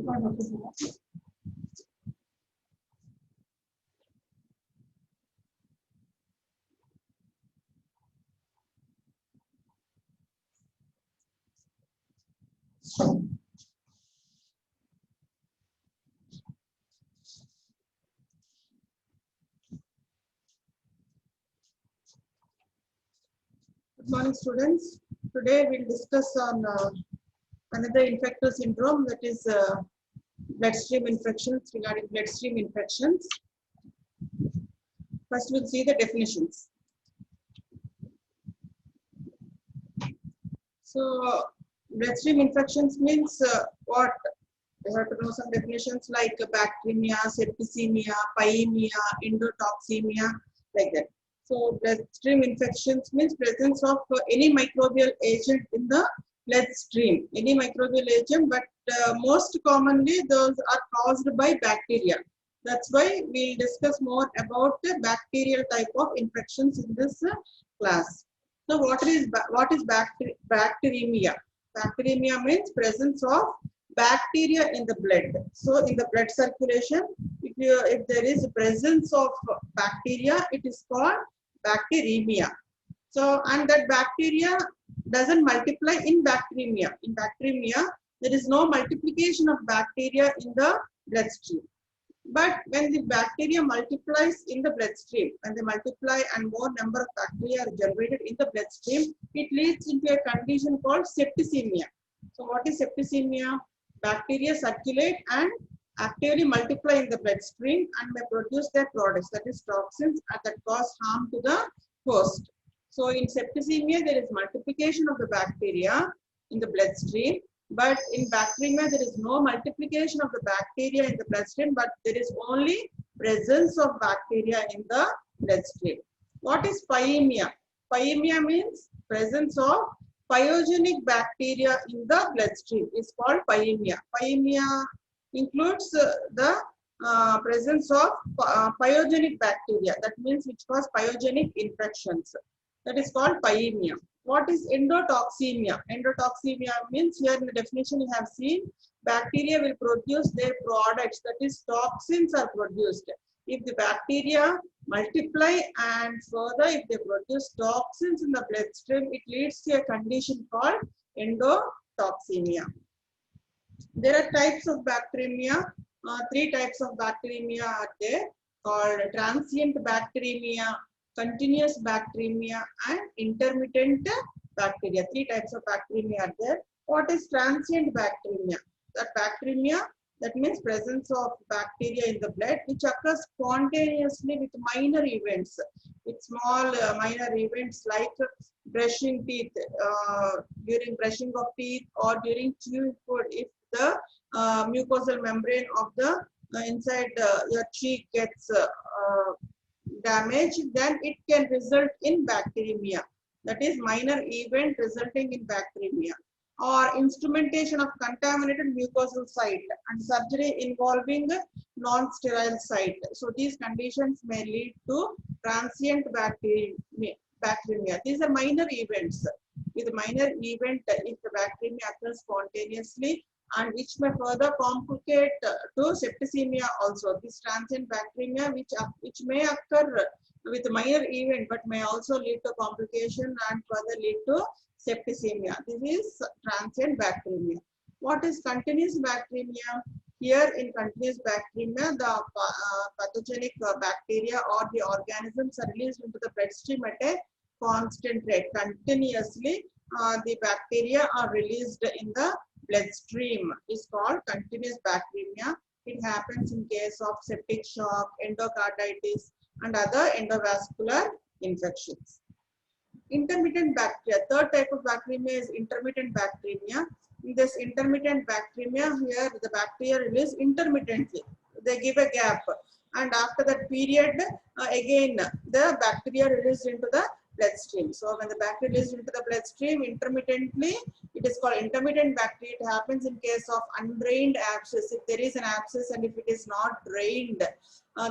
Good morning, students. Today we'll discuss on another infectious syndrome, that is bloodstream infections. Regarding bloodstream infections, first we'll see the definitions. So, bloodstream infections means what? We have to know some definitions like bacteremia, septicemia, pyemia, endotoxemia, like that. So, bloodstream infections means presence of any microbial agent in the bloodstream. Any microbial agent, but most commonly those are caused by bacteria. That's why we'll discuss more about the bacterial type of infections in this class. So, what is bacteremia? Bacteremia means presence of bacteria in the blood. So in the blood circulation, if there is presence of bacteria, it is called bacteremia. So, and that bacteria doesn't multiply in bacteremia. In bacteremia, there is no multiplication of bacteria in the bloodstream. But when the bacteria multiplies in the bloodstream, when they multiply and more number of bacteria are generated in the bloodstream, it leads into a condition called septicemia. So what is septicemia? Bacteria circulate and actively multiply in the bloodstream and may produce their products, that is toxins, that cause harm to the host. So in septicemia, there is multiplication of the bacteria in the bloodstream, but in bacteremia, there is no multiplication of the bacteria in the bloodstream, but there is only presence of bacteria in the bloodstream. What is pyemia? Pyemia means presence of pyogenic bacteria in the bloodstream is called pyemia. Pyemia includes the presence of pyogenic bacteria, that means which cause pyogenic infections. That is called pyemia. What is endotoxemia? Endotoxemia means, here in the definition you have seen, bacteria will produce their products, that is toxins are produced. If the bacteria multiply and further if they produce toxins in the bloodstream, it leads to a condition called endotoxemia. There are types of bacteremia. Three types of bacteremia are there, called transient bacteremia, continuous bacteremia, and intermittent bacteria. Three types of bacteremia are there. What is transient bacteremia? That bacteremia, that means presence of bacteria in the blood which occurs spontaneously with minor events, with small minor events like brushing teeth, during brushing of teeth or during chewing food. If the mucosal membrane of the inside your cheek gets damaged, then it can result in bacteremia. That is minor event resulting in bacteremia. Or instrumentation of contaminated mucosal site and surgery involving non-sterile site. So these conditions may lead to transient bacteremia. These are minor events. With minor event, if the bacteremia occurs spontaneously, and which may further complicate to septicemia also. This transient bacteremia which may occur with minor event but may also lead to complication and further lead to septicemia. This is transient bacteremia. What is continuous bacteremia? Here in continuous bacteremia, the pathogenic bacteria or the organisms are released into the bloodstream at a constant rate. Continuously, the bacteria are released in the bloodstream is called continuous bacteremia. It happens in case of septic shock, endocarditis, and other endovascular infections. Intermittent bacteria. Third type of bacteremia is intermittent bacteremia. In this intermittent bacteremia, here the bacteria release intermittently. They give a gap, and after that period, again the bacteria released into the bloodstream. So when the bacteria is into the bloodstream intermittently, it is called intermittent bacteria. It happens in case of undrained abscess. If there is an abscess and if it is not drained,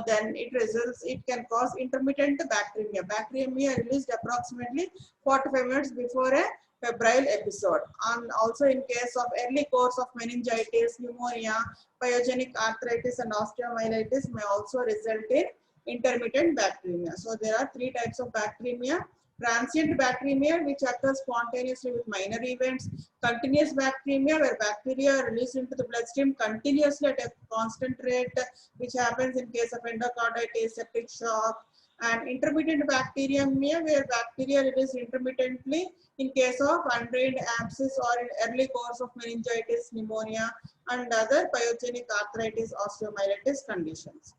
then it can cause intermittent bacteremia. Bacteremia released approximately 45 minutes before a febrile episode. And also in case of early course of meningitis, pneumonia, pyogenic arthritis and osteomyelitis may also result in intermittent bacteremia. So there are three types of bacteremia. Transient bacteremia, which occurs spontaneously with minor events. Continuous bacteremia, where bacteria are released into the bloodstream continuously at a constant rate, which happens in case of endocarditis, septic shock. And intermittent bacteremia, where bacteria released intermittently in case of undrained abscess or in early course of meningitis, pneumonia, and other pyogenic arthritis, osteomyelitis conditions.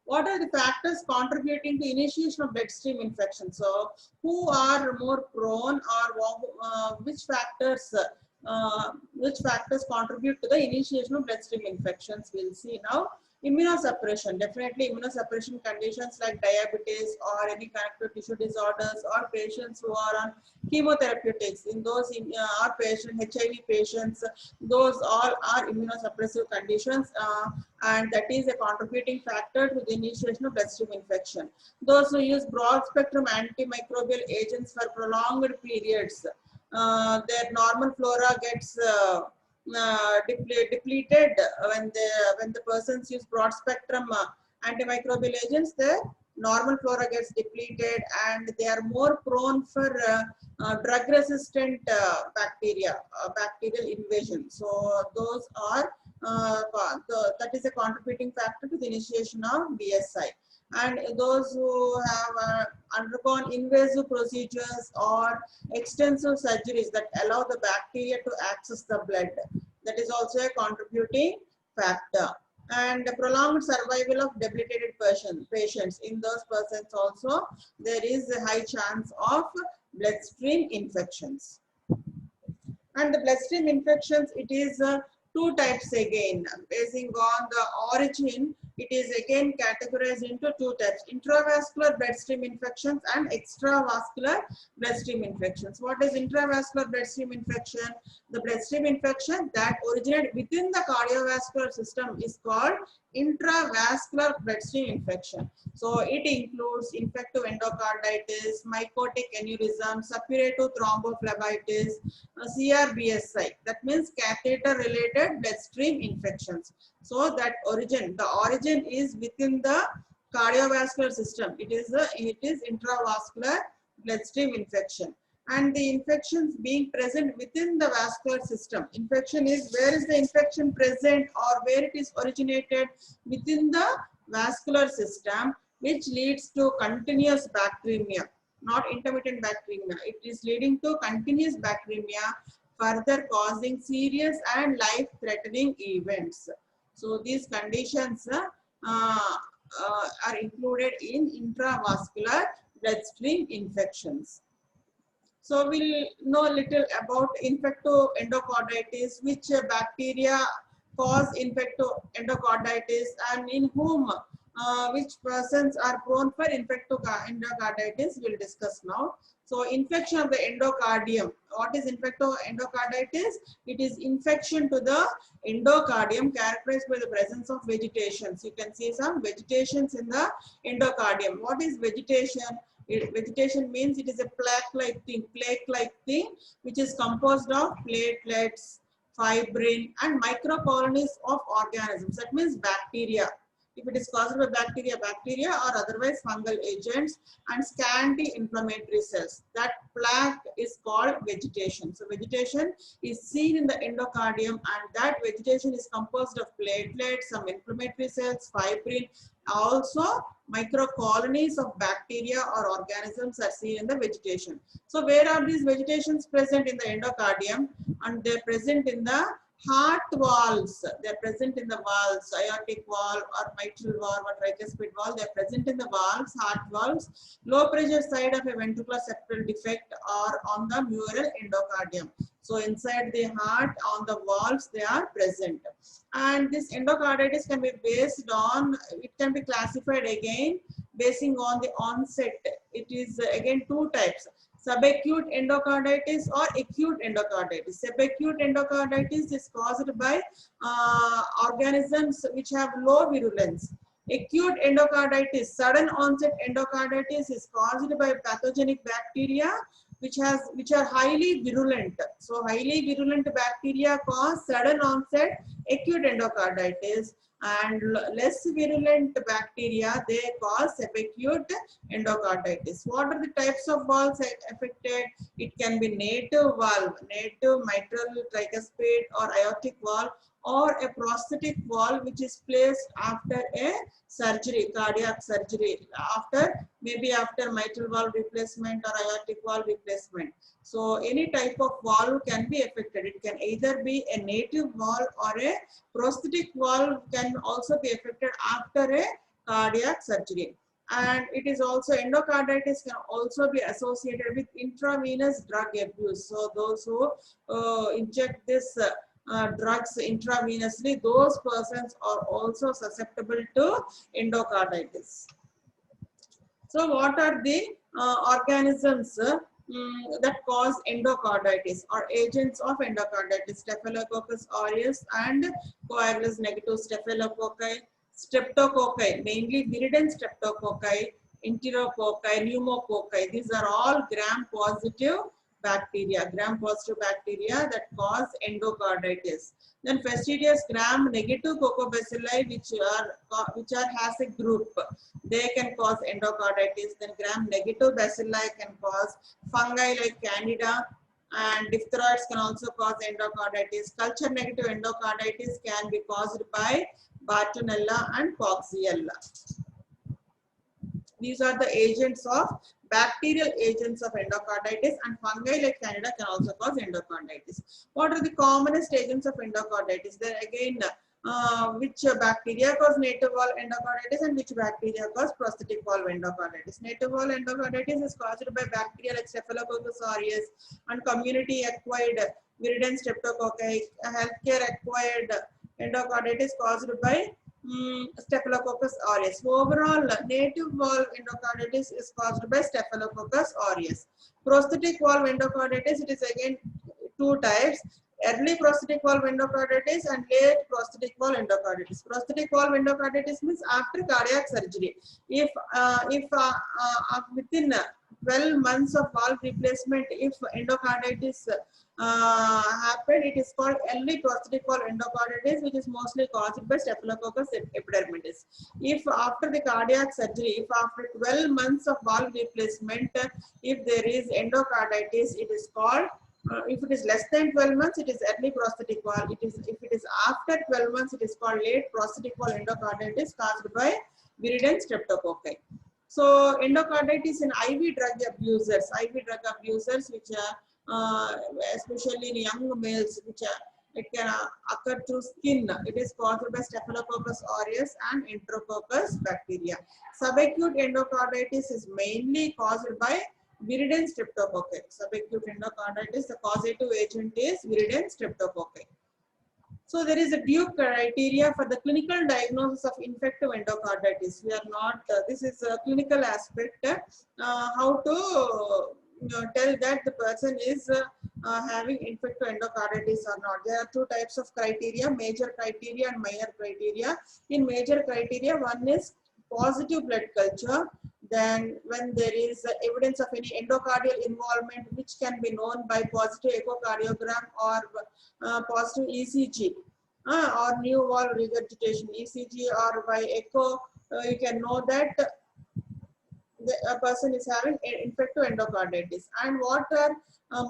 What are the factors contributing to initiation of bloodstream infection? So, who are more prone, or which factors contribute to the initiation of bloodstream infections? We'll see now. Immunosuppression, definitely immunosuppression conditions like diabetes or any connective tissue disorders, or patients who are on chemotherapeutics, in those our patients, HIV patients, those all are immunosuppressive conditions, and that is a contributing factor to the initiation of bloodstream infection. Those who use broad spectrum antimicrobial agents for prolonged periods, their normal flora gets depleted when the persons use broad spectrum antimicrobial agents. The normal flora gets depleted, and they are more prone for drug resistant bacteria, bacterial invasion. So those are that is a contributing factor to the initiation of BSI. And those who have undergone invasive procedures or extensive surgeries that allow the bacteria to access the blood, that is also a contributing factor. And prolonged survival of debilitated patients, in those persons also there is a high chance of bloodstream infections. And the bloodstream infections, it is two types again. Basing on the origin, it is again categorized into two types: intravascular bloodstream infections and extravascular bloodstream infections. What is intravascular bloodstream infection? The bloodstream infection that originates within the cardiovascular system is called intravascular bloodstream infection. So it includes infective endocarditis, mycotic aneurysm, suppurative thrombophlebitis, CRBSI. That means catheter related bloodstream infections. So that the origin is within the cardiovascular system. It is intravascular bloodstream infection. And the infections being present within the vascular system. Infection is, where is the infection present or where it is originated? Within the vascular system, which leads to continuous bacteremia, not intermittent bacteremia. It is leading to continuous bacteremia, further causing serious and life-threatening events. So these conditions are included in intravascular bloodstream infections. So we'll know a little about infective endocarditis, which bacteria cause infective endocarditis, and in whom which persons are prone for infective endocarditis. We'll discuss now. So infection of the endocardium. What is infective endocarditis? It is infection to the endocardium characterized by the presence of vegetations. You can see some vegetations in the endocardium. What is vegetation? Vegetation means it is a plaque-like thing, which is composed of platelets, fibrin, and microcolonies of organisms. That means bacteria. If it is caused by bacteria or otherwise fungal agents, and scanty inflammatory cells. That plaque is called vegetation. So vegetation is seen in the endocardium, and that vegetation is composed of platelets, some inflammatory cells, fibrin. Also, microcolonies of bacteria or organisms are seen in the vegetation. So where are these vegetations present? In the endocardium, and they're present in the heart valves. They're present in the valves, aortic valve or mitral valve or tricuspid valve. They're present in the valves, heart valves, low pressure side of a ventricular septal defect or on the mural endocardium. So inside the heart, on the valves, they are present. And this endocarditis can be based on, it can be classified again basing on the onset. It is again two types: subacute endocarditis or acute endocarditis. Subacute endocarditis is caused by organisms which have low virulence. Acute endocarditis, sudden onset endocarditis, is caused by pathogenic bacteria which are highly virulent. So highly virulent bacteria cause sudden onset acute endocarditis, and less virulent bacteria, they cause subacute endocarditis. What are the types of valves affected? It can be native valve, native mitral tricuspid or aortic valve, or a prosthetic valve which is placed after a surgery, cardiac surgery, maybe after mitral valve replacement or aortic valve replacement. So any type of valve can be affected. It can either be a native valve or a prosthetic valve can also be affected after a cardiac surgery. And it is also, endocarditis can also be associated with intravenous drug abuse. So those who inject this drugs intravenously, those persons are also susceptible to endocarditis. So what are the organisms that cause endocarditis or agents of endocarditis? Staphylococcus aureus and Coagulus negative staphylococci, streptococci, mainly viridin streptococci, enterococci, pneumococci. These are all gram-positive bacteria that cause endocarditis. Then fastidious gram-negative coccobacilli, which are has a group, they can cause endocarditis. Then gram-negative bacilli can cause fungi like Candida, and diphtheroids can also cause endocarditis. Culture-negative endocarditis can be caused by Bartonella and Coxiella. These are the agents of bacterial agents of endocarditis, and fungi like Candida can also cause endocarditis. What are the commonest agents of endocarditis? Then again, which bacteria cause native valve endocarditis and which bacteria cause prosthetic valve endocarditis? Native valve endocarditis is caused by bacteria like Staphylococcus aureus and community acquired viridin streptococci. Healthcare acquired endocarditis caused by Staphylococcus aureus. Overall, native valve endocarditis is caused by Staphylococcus aureus. Prosthetic valve endocarditis, it is again two types: early prosthetic valve endocarditis and late prosthetic valve endocarditis. Prosthetic valve endocarditis means after cardiac surgery. If within 12 months of valve replacement, if endocarditis happened, it is called early prosthetic valve endocarditis, which is mostly caused by Staphylococcus epidermidis. If after the cardiac surgery, if after 12 months of valve replacement, if there is endocarditis, it is called if it is less than 12 months, it is early prosthetic valve. If it is after 12 months, it is called late prosthetic valve endocarditis caused by viridin streptococci. So endocarditis in IV drug abusers, which especially in young males, it can occur through skin. It is caused by Staphylococcus aureus and Enterococcus bacteria. Subacute endocarditis is mainly caused by viridin streptococci. Subacute endocarditis, the causative agent is viridin streptococci. So there is a due criteria for the clinical diagnosis of infective endocarditis. We are not, this is a clinical aspect, how to tell that the person is having infective endocarditis or not. There are two types of criteria: major criteria and minor criteria. In major criteria, one is positive blood culture. Then when there is evidence of any endocardial involvement, which can be known by positive echocardiogram or positive ECG or new valve regurgitation. ECG or by echo, you can know that a person is having infective endocarditis. And what are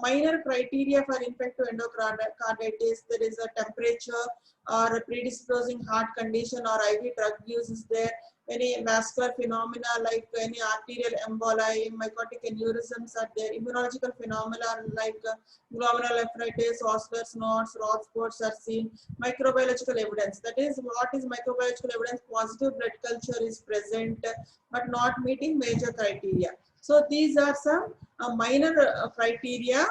minor criteria for infective endocarditis? There is a temperature or a predisposing heart condition or IV drug use is there. Any vascular phenomena like any arterial emboli, mycotic aneurysms are there. Immunological phenomena like glomerulonephritis, Osler's knots, rod spots are seen. Microbiological evidence, that is, what is microbiological evidence? Positive blood culture is present but not meeting major criteria. So these are some minor criteria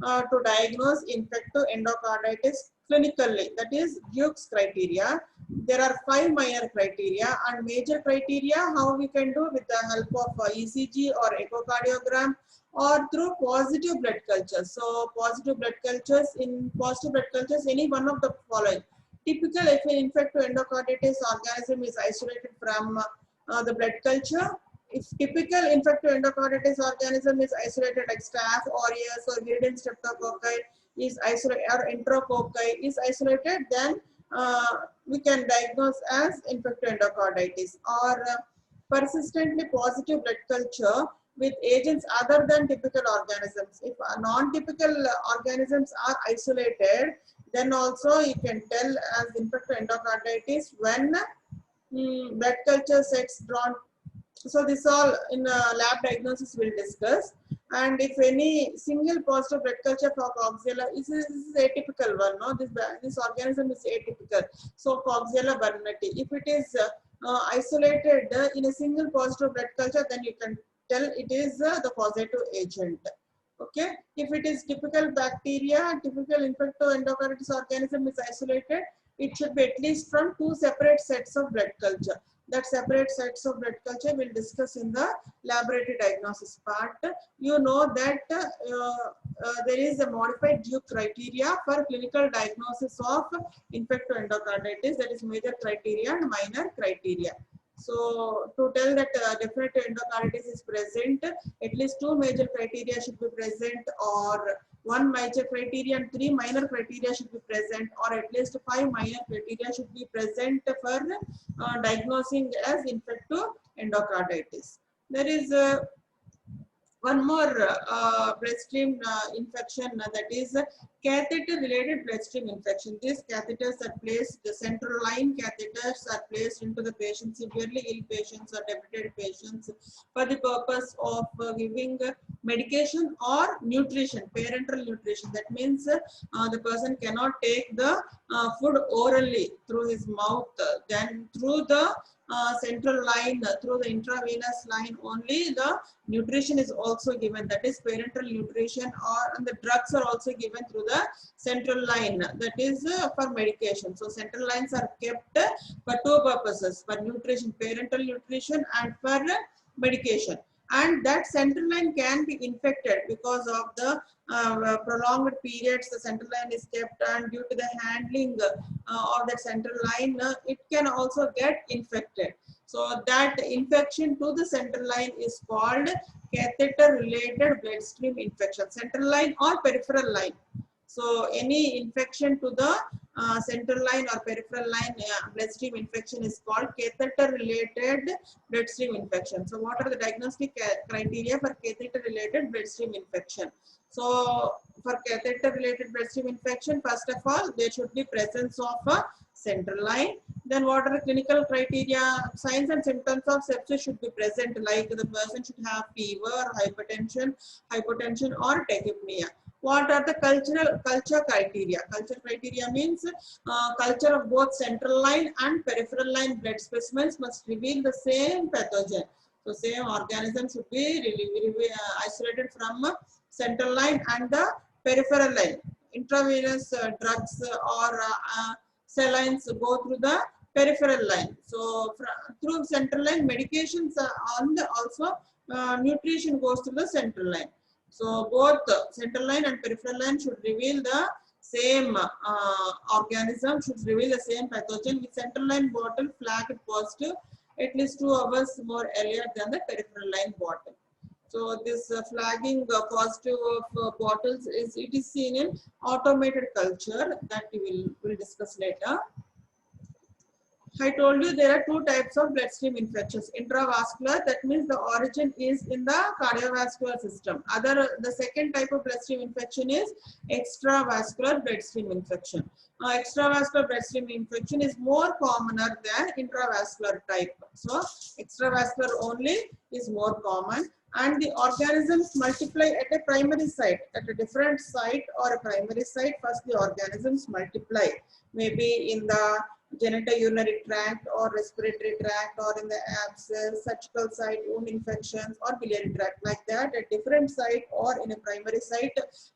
to diagnose infective endocarditis clinically, that is Duke's criteria. There are 5 minor criteria, and major criteria how we can do with the help of ECG or echocardiogram or through positive blood culture. So positive blood cultures, in positive blood cultures, any one of the following. Typical if an infective endocarditis organism is isolated from the blood culture, if typical infective endocarditis organism is isolated like Staph aureus or Viridin streptococci is isolated, or Enterococci is isolated, then we can diagnose as infective endocarditis. Or persistently positive blood culture with agents other than typical organisms. If non-typical organisms are isolated, then also you can tell as infective endocarditis when blood culture sets drawn. So this all in lab diagnosis we'll discuss. And if any single positive blood culture for Coxiella is atypical one, no, this organism is atypical. So Coxiella burnetii, if it is isolated in a single positive blood culture, then you can tell it is the causative agent. Okay, if it is typical bacteria, typical infective endocarditis organism is isolated, it should be at least from 2 separate sets of blood culture. That separate sets of blood culture we'll discuss in the laboratory diagnosis part. You know that there is a modified Duke criteria for clinical diagnosis of infective endocarditis, that is major criteria and minor criteria. So to tell that definitive endocarditis is present, at least 2 major criteria should be present, or 1 major criteria and 3 minor criteria should be present, or at least 5 minor criteria should be present for diagnosing as infective endocarditis. There is one more bloodstream infection, that is catheter related bloodstream infection. These catheters are placed, the central line catheters are placed into the patient, severely ill patients or debilitated patients, for the purpose of giving medication or nutrition, parenteral nutrition. That means the person cannot take the food orally through his mouth, then through the central line, through the intravenous line only the nutrition is also given, that is parenteral nutrition, or and the drugs are also given through the central line, that is for medication. So central lines are kept for 2 purposes, for nutrition, parenteral nutrition, and for medication. And that central line can be infected because of the prolonged periods the central line is kept, and due to the handling of that central line, it can also get infected. So that infection to the central line is called catheter related bloodstream infection, central line or peripheral line. So any infection to the central line or peripheral line bloodstream infection is called catheter related bloodstream infection. So what are the diagnostic criteria for catheter related bloodstream infection? So for catheter related bloodstream infection, first of all, there should be presence of a central line. Then what are the clinical criteria? Signs and symptoms of sepsis should be present, like the person should have fever, hypertension or tachypnea. What are the culture criteria? Culture criteria means culture of both central line and peripheral line blood specimens must reveal the same pathogen. So same organism should be isolated from central line and the peripheral line. Intravenous drugs or salines go through the peripheral line. So through central line, medications on the also nutrition goes to the central line. So both central line and peripheral line should reveal the same organism, should reveal the same pathogen, with central line bottle flagged positive at least 2 hours more earlier than the peripheral line bottle. So this flagging positive of bottles is seen in automated culture, that we will discuss later. I told you there are 2 types of bloodstream infections. Intravascular, that means the origin is in the cardiovascular system. The second type of bloodstream infection is extravascular bloodstream infection. Extravascular bloodstream infection is more commoner than intravascular type. So extravascular only is more common, and the organisms multiply at a primary site, at a different site or a primary site. First the organisms multiply, maybe in the genitourinary tract or respiratory tract, or in the abscess, surgical site, wound infections, or biliary tract, like that at different site or in a primary site.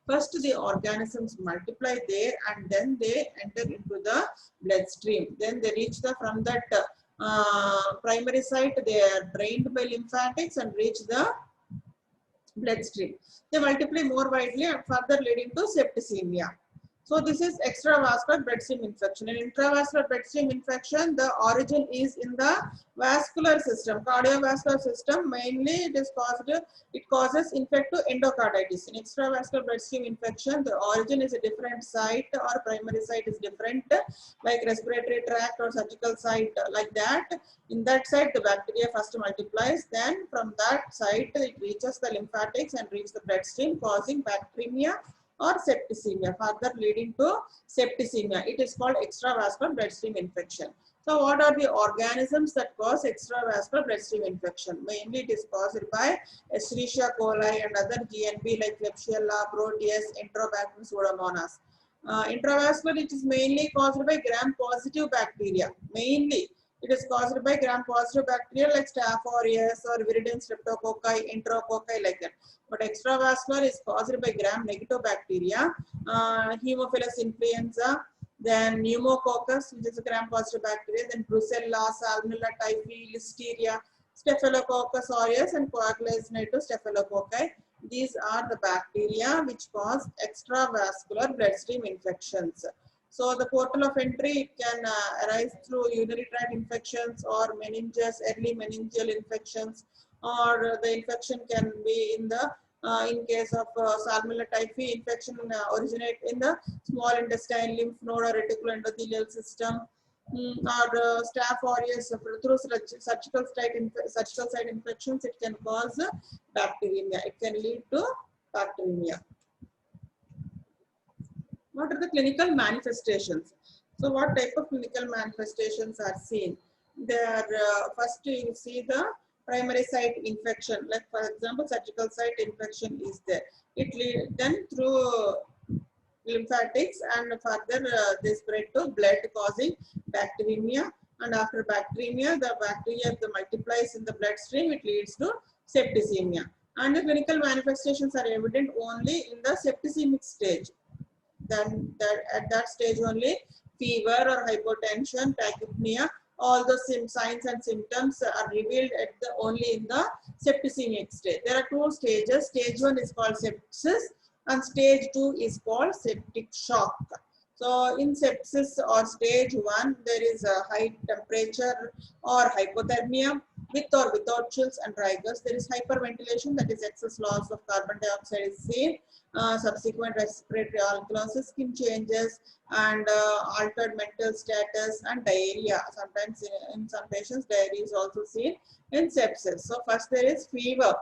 First the organisms multiply there, and then they enter into the bloodstream. Then they reach from that primary site, they are drained by lymphatics and reach the bloodstream. They multiply more widely and further leading to septicemia. So this is extravascular bloodstream infection. In intravascular bloodstream infection, the origin is in the vascular system, cardiovascular system. Mainly, it causes infective endocarditis. In extravascular bloodstream infection, the origin is a different site or primary site is different, like respiratory tract or surgical site, like that. In that site, the bacteria first multiplies. Then from that site, it reaches the lymphatics and reaches the bloodstream, causing bacteremia or septicemia, further leading to septicemia. It is called extravascular bloodstream infection. So what are the organisms that cause extravascular bloodstream infection? Mainly it is caused by Escherichia coli and other GNB like Klebsiella, Proteus, Enterobacter, Pseudomonas. Intravascular, it is mainly caused by gram-positive bacteria. Mainly it is caused by gram-positive bacteria like Staph aureus or Viridin streptococci, Enterococci, like that. But extravascular is caused by gram-negative bacteria, Haemophilus influenza, then pneumococcus, which is a gram-positive bacteria, then Brucella, Salmonella typhi, Listeria, Staphylococcus aureus, and Coagulous staphylococcus. These are the bacteria which cause extravascular bloodstream infections. So the portal of entry can arise through urinary tract infections or meninges, early meningeal infections, or the infection can be in the in case of Salmonella typhi, infection originate in the small intestine, lymph node, or reticuloendothelial system, or Staph aureus through surgical site infections. It can cause bacteremia. It can lead to bacteremia. What are the clinical manifestations? So what type of clinical manifestations are seen? There, first you see the primary site infection, like for example, surgical site infection is there. It then through lymphatics and further they spread to blood, causing bacteremia. And after bacteremia, the bacteria multiplies in the bloodstream, it leads to septicemia. And the clinical manifestations are evident only in the septicemic stage. Then at that stage only fever or hypotension, tachypnea, all the signs and symptoms are revealed only in the septicemic stage. There are two stages. Stage 1 is called sepsis and stage 2 is called septic shock. So in sepsis or stage 1, there is a high temperature or hypothermia with or without chills and rigors. There is hyperventilation, that is excess loss of carbon dioxide is seen. Subsequent respiratory alkalosis, skin changes, and altered mental status and diarrhea. Sometimes in some patients, diarrhea is also seen in sepsis. So first there is fever,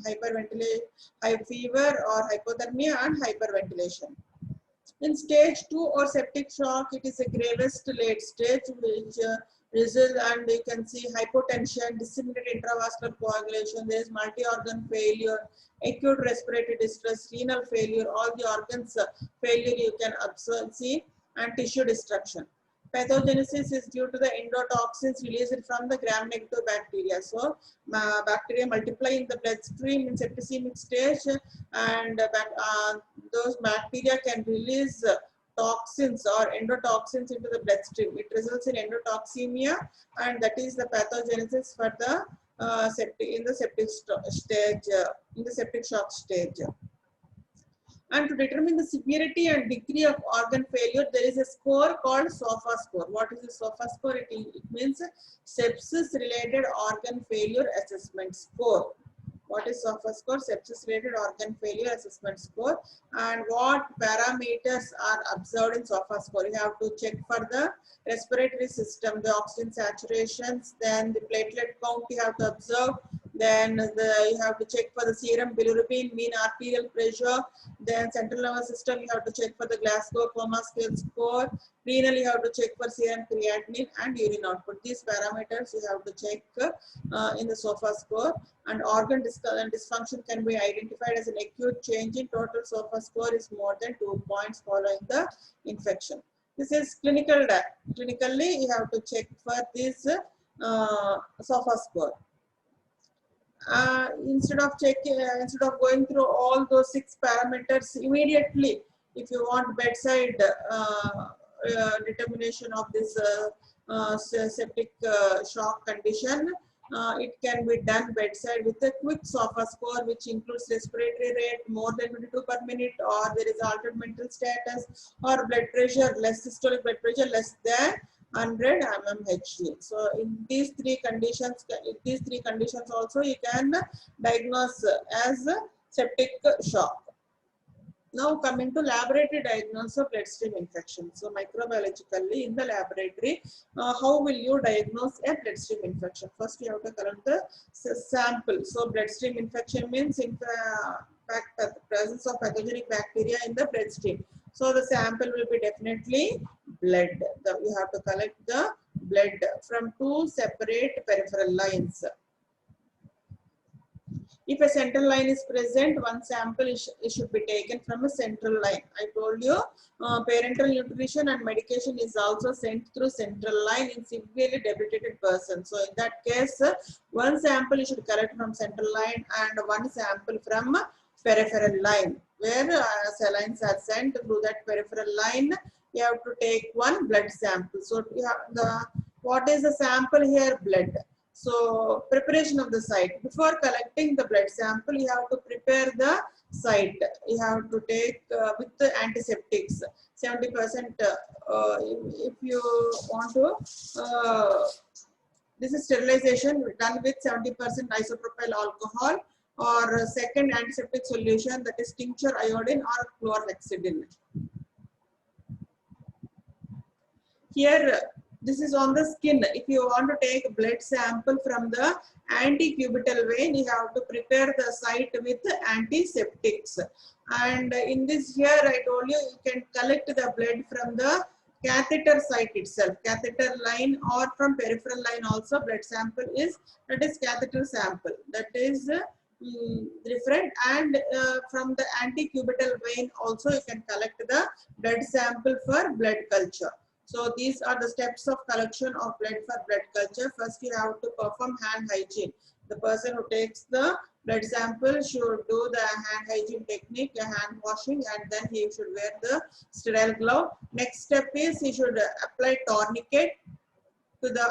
hyperventilation, high fever or hypothermia and hyperventilation. In stage 2 or septic shock, it is a gravest late stage which result, and you can see hypotension, disseminated intravascular coagulation, there is multi-organ failure, acute respiratory distress, renal failure, all the organs failure you can observe, see, and tissue destruction. Pathogenesis is due to the endotoxins released from the gram-negative bacteria. So, bacteria multiply in the bloodstream in septicemic stage, and those bacteria can release toxins or endotoxins into the bloodstream. It results in endotoxemia, and that is the pathogenesis for the in the septic shock stage. And to determine the severity and degree of organ failure, there is a score called SOFA score. What is the SOFA score? It means sepsis-related organ failure assessment score. What is SOFA score? Sepsis-related organ failure assessment score. And what parameters are observed in SOFA score? You have to check for the respiratory system, the oxygen saturations, then the platelet count you have to observe. Then you have to check for the serum bilirubin, mean arterial pressure. Then central nervous system, you have to check for the Glasgow Coma Scale score. Renal, you have to check for serum creatinine and urine output. These parameters you have to check in the SOFA score. And organ dysfunction can be identified as an acute change in total SOFA score is more than 2 points following the infection. This is clinical data. Clinically, you have to check for this SOFA score. Instead of going through all those 6 parameters immediately, if you want bedside determination of this septic shock condition, It can be done bedside with a quick SOFA score, which includes respiratory rate more than 22 per minute, or there is altered mental status, or blood pressure, less systolic blood pressure less than 100 mmHg. So in these three conditions, also you can diagnose as septic shock. Now coming to laboratory diagnosis of bloodstream infection. So microbiologically in the laboratory, how will you diagnose a bloodstream infection? First you have to collect the sample. So bloodstream infection means in fact the presence of pathogenic bacteria in the bloodstream. So the sample will be definitely blood. You have to collect the blood from two separate peripheral lines. If a central line is present, one sample should be taken from a central line. I told you parenteral nutrition and medication is also sent through central line in severely debilitated person. So in that case, one sample you should collect from central line and one sample from peripheral line. Where salines are sent through that peripheral line, you have to take one blood sample. So you have what is the sample here? Blood. So preparation of the site. Before collecting the blood sample, you have to prepare the site. You have to take with the antiseptics. 70%. If you want to, this is sterilization done with 70% isopropyl alcohol or second antiseptic solution, that is tincture iodine or chlorhexidine. Here, this is on the skin. If you want to take blood sample from the antecubital vein, you have to prepare the site with antiseptics. And in this here, I told you, you can collect the blood from the catheter site itself, catheter line, or from peripheral line also blood sample is, that is catheter sample. That is different. And from the antecubital vein also you can collect the blood sample for blood culture. So these are the steps of collection of blood for blood culture. First, you have to perform hand hygiene. The person who takes the blood sample should do the hand hygiene technique, the hand washing, and then he should wear the sterile glove. Next step is he should apply tourniquet to the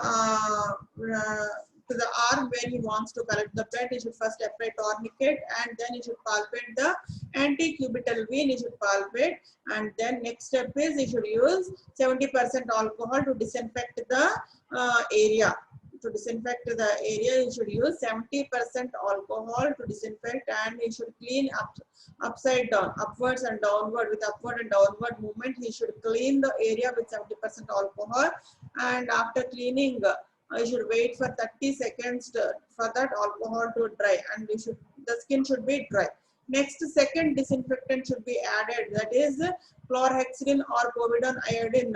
arm where he wants to collect the blood. He should first apply tourniquet and then he should palpate the antecubital vein. He should palpate, and then next step is he should use 70% alcohol to disinfect the area. To disinfect the area, he should use 70% alcohol to disinfect, and he should clean upside down, upwards and downward. With upward and downward movement, he should clean the area with 70% alcohol, and after cleaning, I should wait for 30 seconds for that alcohol to dry, and the skin should be dry. Next, second disinfectant should be added, that is chlorhexidine or povidone iodine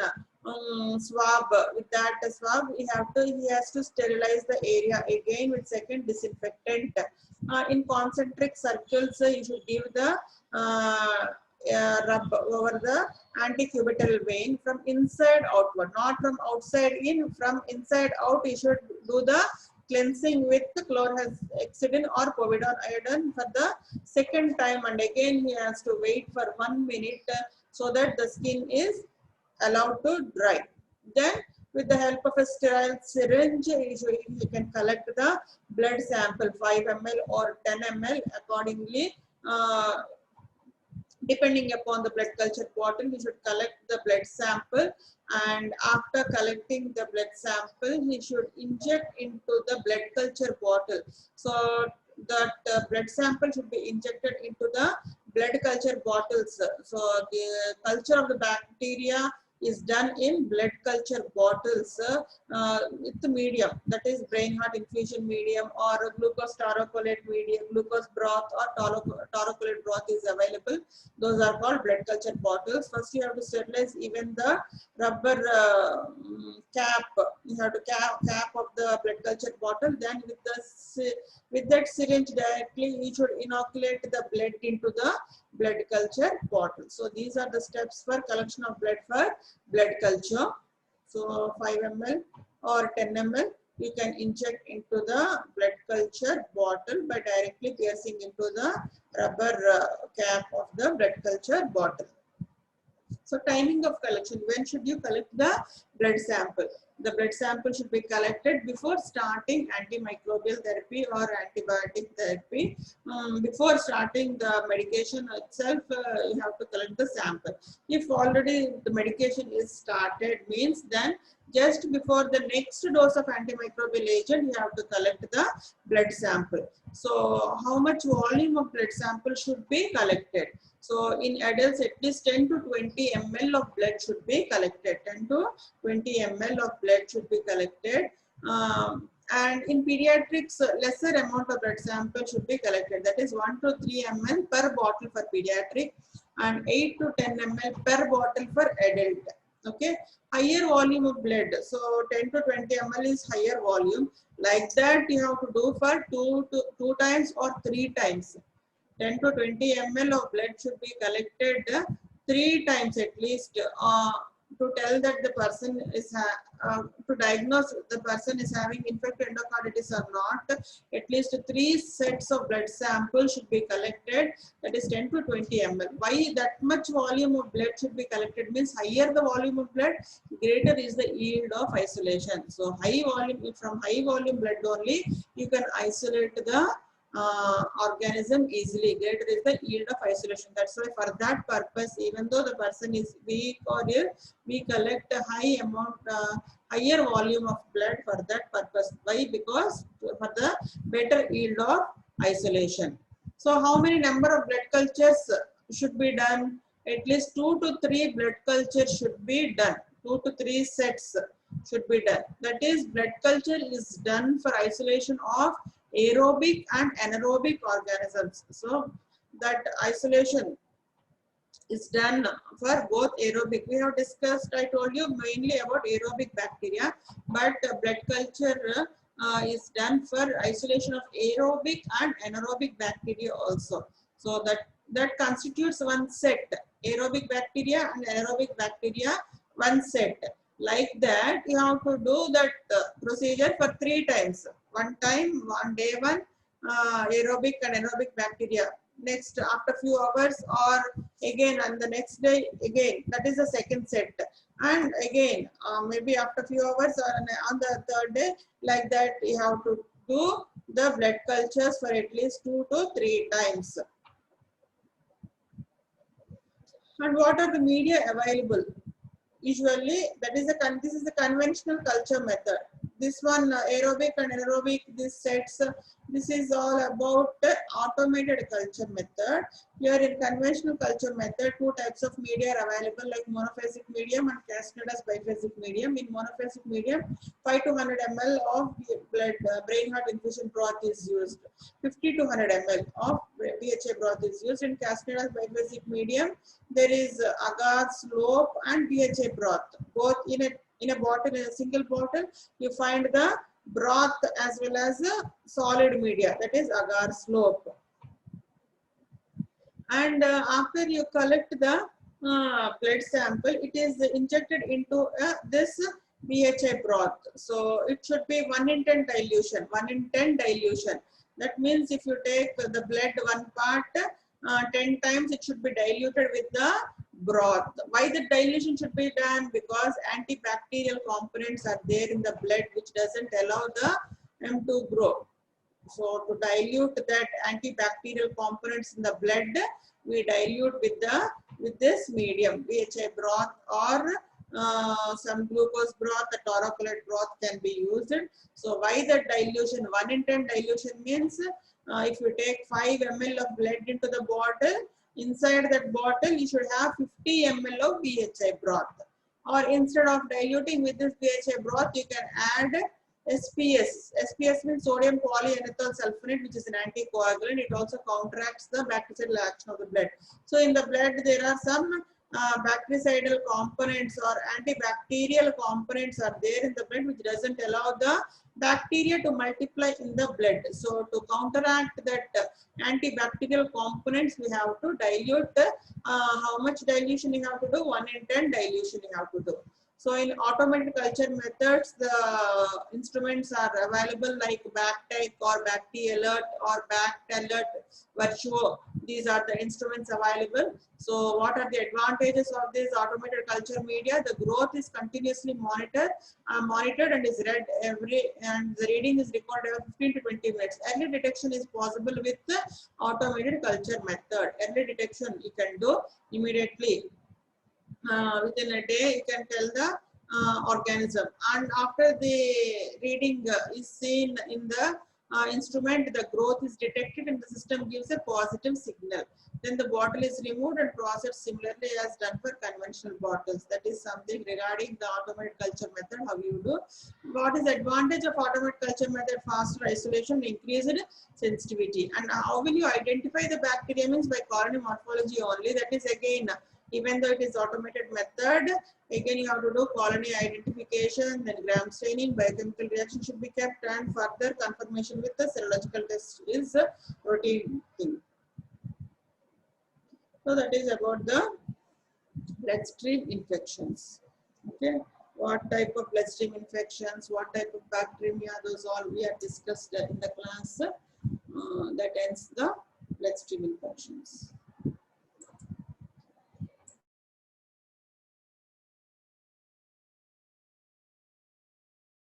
swab. With that swab, he has to sterilize the area again with second disinfectant. In concentric circles, you should give the rub over the antecubital vein from inside outward, not from outside in. From inside out, you should do the cleansing with chlorhexidine or povidone iodine for the second time, and again he has to wait for 1 minute so that the skin is allowed to dry. Then with the help of a sterile syringe, you can collect the blood sample, 5 ml or 10 ml accordingly. Depending upon the blood culture bottle, we should collect the blood sample, and after collecting the blood sample, he should inject into the blood culture bottle. So that blood sample should be injected into the blood culture bottles. So the culture of the bacteria is done in blood culture bottles with the medium, that is brain heart infusion medium or glucose taurocholate medium, glucose broth or taurocholate broth is available. Those are called blood culture bottles. First, you have to sterilize even the rubber cap. You have to cap of the blood culture bottle. Then with that syringe directly, you should inoculate the blood into the blood culture bottle. So these are the steps for collection of blood for blood culture. So 5 ml or 10 ml you can inject into the blood culture bottle by directly piercing into the rubber cap of the blood culture bottle. So timing of collection, when should you collect the blood sample? The blood sample should be collected before starting antimicrobial therapy or antibiotic therapy. Before starting the medication itself, you have to collect the sample. If already the medication is started, means then just before the next dose of antimicrobial agent, you have to collect the blood sample. So how much volume of blood sample should be collected? So in adults, at least 10 to 20 ml of blood should be collected. 10 to 20 ml of blood should be collected. And in pediatrics, lesser amount of blood sample should be collected. That is 1 to 3 ml per bottle for pediatric and 8 to 10 ml per bottle for adult. Okay, higher volume of blood. So 10 to 20 ml is higher volume. Like that, you have to do for two times or 3 times. 10 to 20 ml of blood should be collected 3 times at least to tell that the person is to diagnose the person is having infected endocarditis or not. At least 3 sets of blood samples should be collected, that is 10 to 20 ml. Why that much volume of blood should be collected? Means higher the volume of blood, greater is the yield of isolation. So high volume, from high volume blood only you can isolate the organism easily. Greater is the yield of isolation. That's why for that purpose, even though the person is weak or ill, we collect a high amount, higher volume of blood for that purpose. Why? Because for the better yield of isolation. So how many number of blood cultures should be done? At least 2 to 3 blood cultures should be done. 2 to 3 sets should be done. That is, blood culture is done for isolation of aerobic and anaerobic organisms. So that isolation is done for both aerobic. We have discussed, I told you, mainly about aerobic bacteria, but blood culture is done for isolation of aerobic and anaerobic bacteria also. So that constitutes one set. Aerobic bacteria and anaerobic bacteria, one set. Like that, you have to do that procedure for 3 times. One time, on day 1, aerobic and anaerobic bacteria. Next, after few hours, or again on the next day, again. That is the second set. And again, maybe after few hours or on the third day, like that, you have to do the blood cultures for at least 2 to 3 times. And what are the media available? Usually, this is the conventional culture method. This one, aerobic and anaerobic, this sets, this is all about automated culture method. Here in conventional culture method, 2 types of media are available, like monophasic medium and Castneda's biphasic medium. In monophasic medium, 5 to 100 ml of blood brain heart infusion broth is used. 50 to 100 ml of BHA broth is used. In Castneda's biphasic medium, there is agar, slope and BHA broth. Both in a bottle, in a single bottle, you find the broth as well as a solid media, that is agar, slope. And after you collect the blood sample, it is injected into this BHA broth. So it should be 1 in 10 dilution. 1 in 10 dilution. That means if you take the blood 1 part, 10 times it should be diluted with the broth. Why the dilution should be done? Because antibacterial components are there in the blood which doesn't allow the M to grow. So to dilute that antibacterial components in the blood, we dilute with this medium, BHA broth or some glucose broth, the taurocolate broth can be used. So why the dilution? 1 in 10 dilution means if you take 5 ml of blood into the bottle, inside that bottle you should have 50 ml of BHA broth. Or instead of diluting with this BHA broth, you can add SPS. SPS means sodium polyenethyl sulfonate, which is an anticoagulant. It also counteracts the bactericidal action of the blood. So in the blood there are some bactericidal components or antibacterial components are there in the blood which doesn't allow the bacteria to multiply in the blood. So to counteract that antibacterial components, we have to dilute. How much dilution you have to do? 1 in 10 dilution you have to do. So in automated culture methods, the instruments are available like BACTEC or BACT-alert or BACT-alert Virtuo. These are the instruments available. So what are the advantages of this automated culture media? The growth is continuously monitored and is read and the reading is recorded every 15 to 20 minutes. Early detection is possible with the automated culture method. Early detection you can do immediately. Within a day you can tell the organism, and after the reading is seen in the instrument, the growth is detected and the system gives a positive signal. Then the bottle is removed and processed similarly as done for conventional bottles. That is something regarding the automated culture method, how you do. What is the advantage of automated culture method? Faster isolation, increased sensitivity. And how will you identify the bacteria? Means by colony morphology only. That is again, even though it is automated method, again you have to do colony identification, then gram staining, biochemical reaction should be kept, and further confirmation with the serological test is a routine thing. So that is about the bloodstream infections. Okay, what type of bloodstream infections, what type of bacteremia, those all we have discussed in the class. That ends the bloodstream infections.